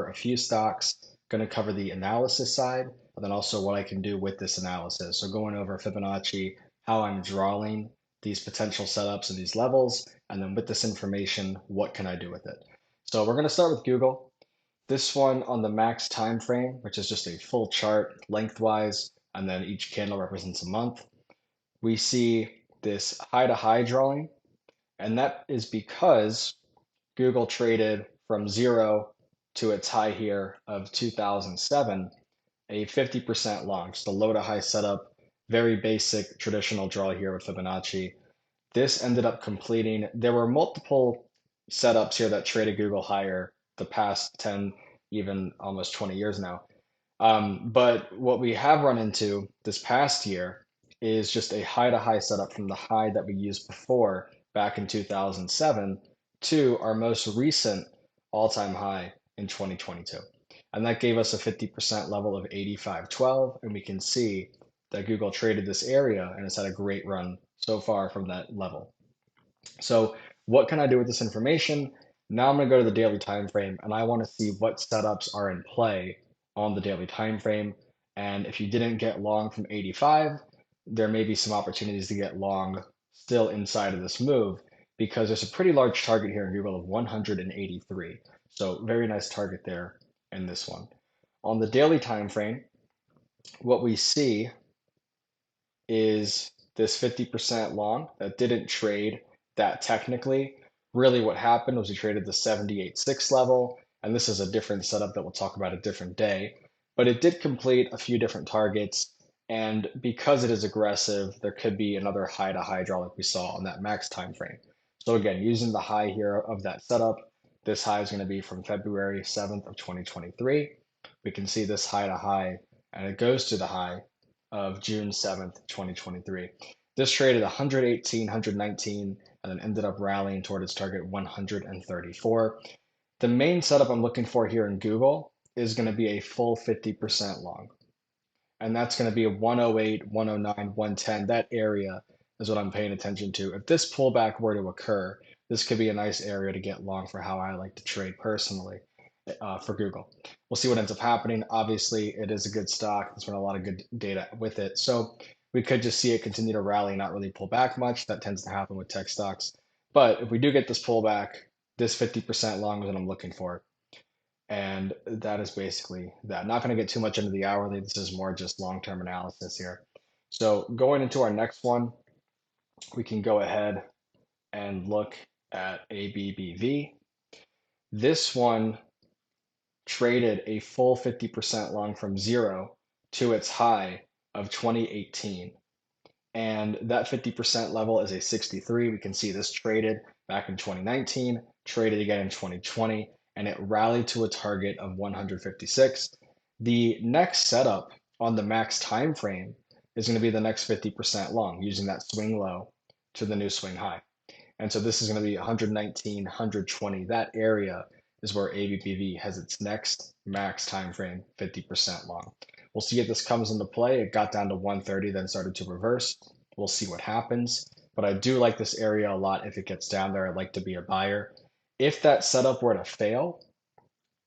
a few stocks, going to cover the analysis side, and then also what I can do with this analysis. So going over Fibonacci, how I'm drawing these potential setups and these levels, and then with this information, what can I do with it? So we're going to start with Google. This one on the max time frame, which is just a full chart lengthwise, and then each candle represents a month. We see this high to high drawing, and that is because Google traded from zero to its high here of 2007, a 50% long, just a low to high setup, very basic traditional draw here with Fibonacci. This ended up completing. There were multiple setups here that traded Google higher the past 10, even almost 20 years now. But what we have run into this past year is just a high to high setup from the high that we used before back in 2007 to our most recent all-time high in 2022. And that gave us a 50% level of 85.12. And we can see that Google traded this area and it's had a great run so far from that level. So what can I do with this information? Now I'm going to go to the daily time frame and I want to see what setups are in play on the daily time frame. And if you didn't get long from 85, there may be some opportunities to get long still inside of this move because there's a pretty large target here in Google of 183. So very nice target there in this one. On the daily time frame, what we see is this 50% long that didn't trade that technically. Really what happened was we traded the 78.6 level, and this is a different setup that we'll talk about a different day, but it did complete a few different targets. And because it is aggressive, there could be another high to high draw like we saw on that max time frame. So again, using the high here of that setup, this high is going to be from February 7th of 2023. We can see this high to high, and it goes to the high of June 7th, 2023. This traded 118, 119, and then ended up rallying toward its target 134. The main setup I'm looking for here in Google is going to be a full 50% long. And that's going to be a 108, 109, 110. That area is what I'm paying attention to. If this pullback were to occur, this could be a nice area to get long for how I like to trade personally for Google. We'll see what ends up happening. Obviously, it is a good stock. There's been a lot of good data with it. So we could just see it continue to rally, not really pull back much. That tends to happen with tech stocks. But if we do get this pullback, this 50% long is what I'm looking for. And that is basically that. Not going to get too much into the hourly. This is more just long-term analysis here. So going into our next one, we can go ahead and look at ABBV. This one traded a full 50% long from zero to its high of 2018. And that 50% level is a 63. We can see this traded back in 2019, traded again in 2020, and it rallied to a target of 156. The next setup on the max time frame is going to be the next 50% long using that swing low to the new swing high. And so this is going to be 119, 120. That area is where ABBV has its next max time frame 50% long. We'll see if this comes into play. It got down to 130, then started to reverse. We'll see what happens. But I do like this area a lot. If it gets down there, I'd like to be a buyer. If that setup were to fail,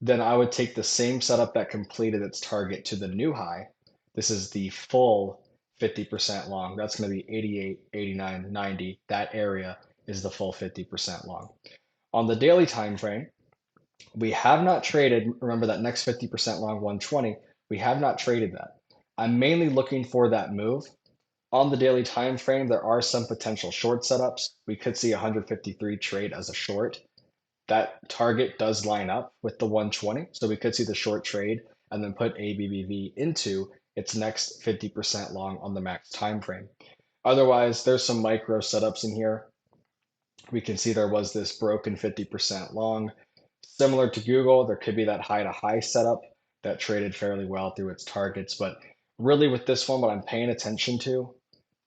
then I would take the same setup that completed its target to the new high. This is the full 50% long. That's going to be 88, 89, 90. That area is the full 50% long. On the daily time frame, we have not traded, remember that next 50% long 120, we have not traded that. I'm mainly looking for that move. On the daily time frame, there are some potential short setups. We could see 153 trade as a short. That target does line up with the 120, so we could see the short trade and then put ABBV into its next 50% long on the max time frame. Otherwise, there's some micro setups in here. We can see there was this broken 50% long. Similar to Google, there could be that high to high setup that traded fairly well through its targets. But really with this one, what I'm paying attention to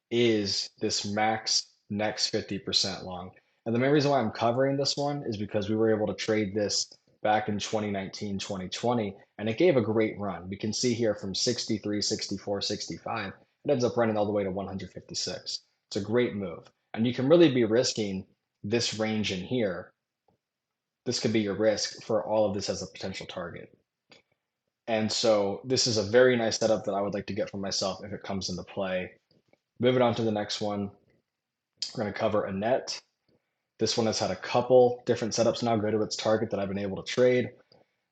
is this max next 50% long. And the main reason why I'm covering this one is because we were able to trade this back in 2019, 2020, and it gave a great run. We can see here from 63, 64, 65, it ends up running all the way to 156. It's a great move. And you can really be risking this range in here. This could be your risk for all of this as a potential target. And so this is a very nice setup that I would like to get for myself if it comes into play. Moving on to the next one, we're going to cover ANET. This one has had a couple different setups now go to its target that I've been able to trade.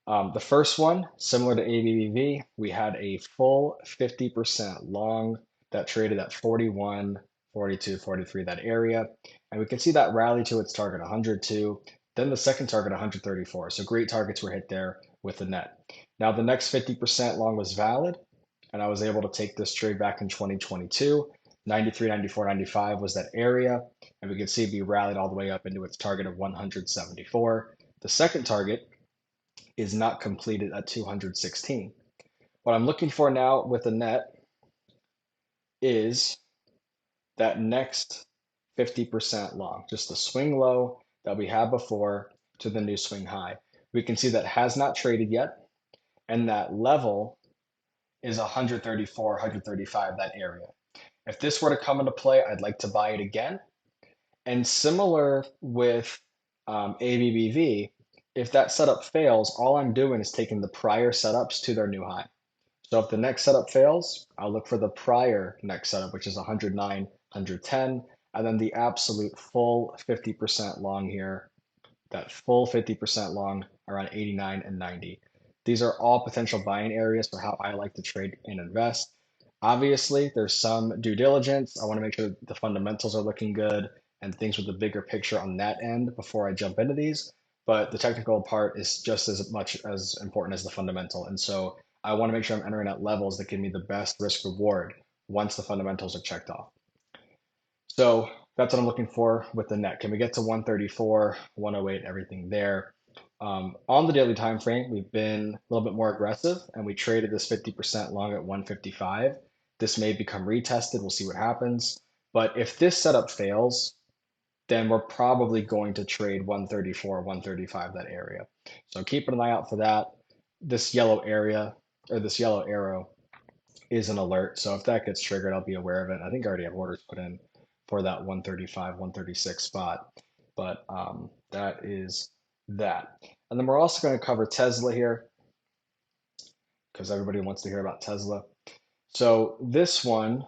The first one, similar to ABBV, we had a full 50% long that traded at 41, 42, 43, that area. And we can see that rally to its target 102, then the second target 134. So great targets were hit there with the net. Now the next 50% long was valid, and I was able to take this trade back in 2022. 93, 94, 95 was that area, and we can see we rallied all the way up into its target of 174. The second target is not completed at 216. What I'm looking for now with the net is that next 50% long, just the swing low that we had before to the new swing high. We can see that has not traded yet, and that level is 134, 135, that area. If this were to come into play, I'd like to buy it again. And similar with ABBV, if that setup fails, all I'm doing is taking the prior setups to their new high. So if the next setup fails, I'll look for the prior next setup, which is 109, 110, and then the absolute full 50% long here, that full 50% long around 89 and 90. These are all potential buying areas for how I like to trade and invest. Obviously, there's some due diligence. I want to make sure the fundamentals are looking good and things with the bigger picture on that end before I jump into these. But the technical part is just as much as important as the fundamental. And so I want to make sure I'm entering at levels that give me the best risk reward once the fundamentals are checked off. So that's what I'm looking for with the net. Can we get to 134, 108, everything there? On the daily time frame, we've been a little bit more aggressive, and we traded this 50% long at 155. This may become retested. We'll see what happens. But if this setup fails, then we're probably going to trade 134, 135, that area. So keep an eye out for that. This yellow area or this yellow arrow is an alert. So if that gets triggered, I'll be aware of it. I think I already have orders put in for that 135, 136 spot. But that is that. And then we're also going to cover Tesla here because everybody wants to hear about Tesla. So this one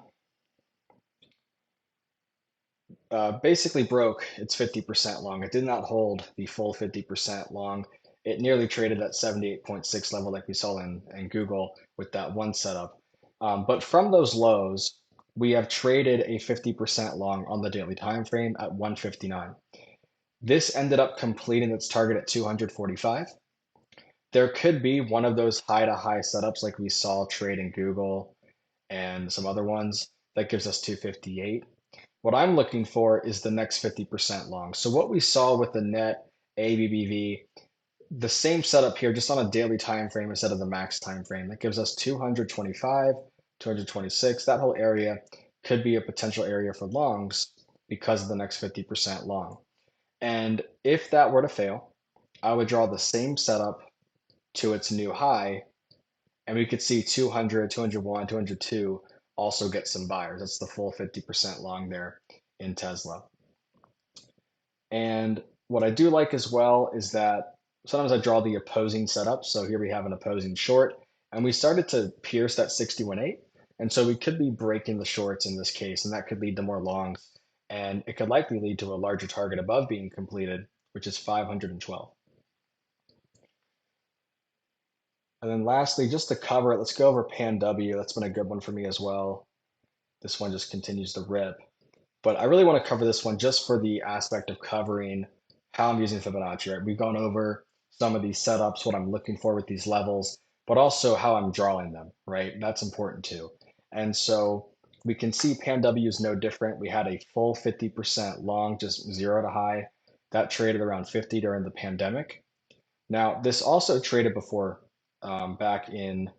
basically broke its 50% long. It did not hold the full 50% long. It nearly traded at 78.6 level like we saw in Google with that one setup. But from those lows, we have traded a 50% long on the daily time frame at 159. This ended up completing its target at 245. There could be one of those high to high setups like we saw trade in Google and some other ones that gives us 258. What I'm looking for is the next 50% long. So what we saw with the net ABBV, the same setup here, just on a daily time frame instead of the max time frame. That gives us 225, 226. That whole area could be a potential area for longs because of the next 50% long. And if that were to fail, I would draw the same setup to its new high, and we could see 200, 201, 202 also get some buyers. That's the full 50% long there in Tesla. And what I do like as well is that sometimes I draw the opposing setup. So here we have an opposing short, and we started to pierce that 61.8. And so we could be breaking the shorts in this case, and that could lead to more longs. And it could likely lead to a larger target above being completed, which is 512. And then lastly, just to cover it, let's go over PANW. That's been a good one for me as well. This one just continues to rip. But I really want to cover this one just for the aspect of covering how I'm using Fibonacci, right? We've gone over some of these setups, what I'm looking for with these levels, but also how I'm drawing them, right? That's important too. And so we can see PANW is no different. We had a full 50% long, just zero to high. That traded around 50 during the pandemic. Now, this also traded before back in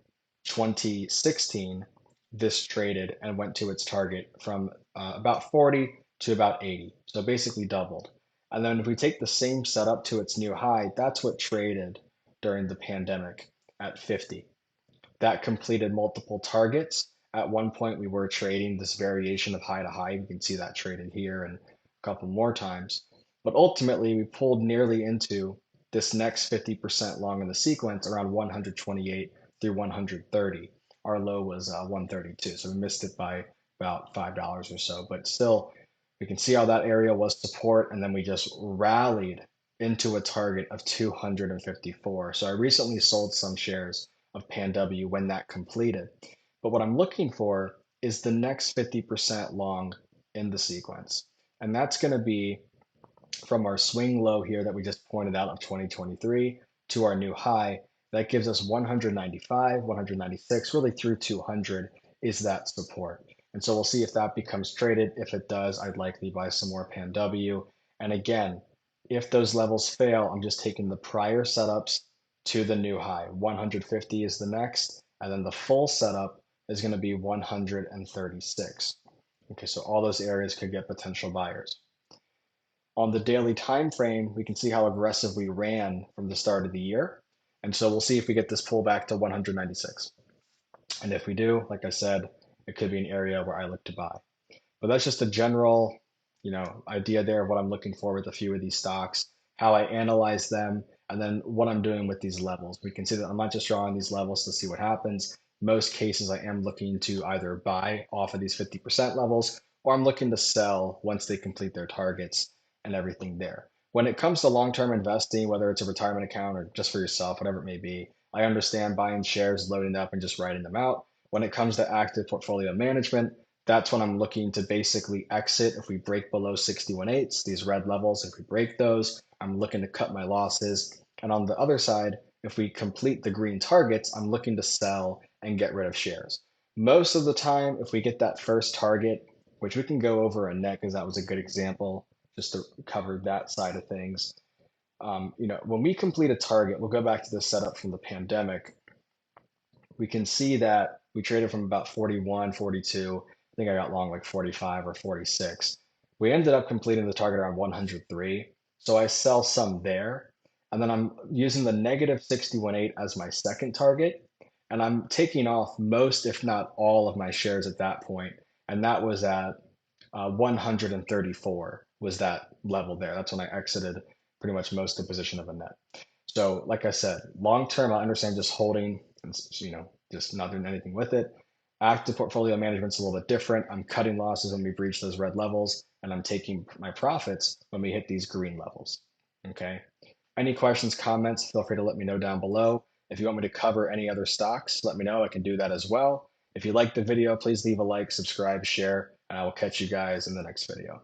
2016. This traded and went to its target from about 40 to about 80. So basically doubled. And then if we take the same setup to its new high, that's what traded during the pandemic at 50. That completed multiple targets. At one point, we were trading this variation of high to high. You can see that traded here and a couple more times. But ultimately, we pulled nearly into this next 50% long in the sequence around 128, through 130. Our low was 132, so we missed it by about $5 or so, but still we can see how that area was support, and then we just rallied into a target of 254. So I recently sold some shares of PANW when that completed. But what I'm looking for is the next 50% long in the sequence. And that's going to be from our swing low here that we just pointed out of 2023 to our new high. That gives us 195, 196, really through 200 is that support. And so we'll see if that becomes traded. If it does, I'd likely buy some more PANW. And again, if those levels fail, I'm just taking the prior setups to the new high. 150 is the next, and then the full setup is going to be 136. Okay, so all those areas could get potential buyers. On the daily time frame, we can see how aggressive we ran from the start of the year. And so we'll see if we get this pullback to 196. And if we do, like I said, it could be an area where I look to buy. But that's just a general, idea there of what I'm looking for with a few of these stocks, how I analyze them, and then what I'm doing with these levels. We can see that I'm not just drawing these levels to see what happens. Most cases, I am looking to either buy off of these 50% levels, or I'm looking to sell once they complete their targets and everything there. When it comes to long-term investing, whether it's a retirement account or just for yourself, whatever it may be, I understand buying shares, loading up, and just writing them out. When it comes to active portfolio management, that's when I'm looking to basically exit if we break below 61.8s, these red levels. If we break those, I'm looking to cut my losses. And on the other side, if we complete the green targets, I'm looking to sell and get rid of shares. Most of the time, if we get that first target, which we can go over ANET because that was a good example, just to cover that side of things. When we complete a target, we'll go back to the setup from the pandemic. We can see that we traded from about 41, 42. I think I got long like 45 or 46. We ended up completing the target around 103. So I sell some there. And then I'm using the negative 61.8 as my second target. And I'm taking off most, if not all, of my shares at that point. And that was at 134 was that level there. That's when I exited pretty much most of the position of ANET. So, like I said, long term, I understand just holding, just not doing anything with it. Active portfolio management's a little bit different. I'm cutting losses when we breach those red levels, and I'm taking my profits when we hit these green levels. Okay. Any questions, comments, feel free to let me know down below. If you want me to cover any other stocks, let me know. I can do that as well. If you liked the video, please leave a like, subscribe, share, and I will catch you guys in the next video.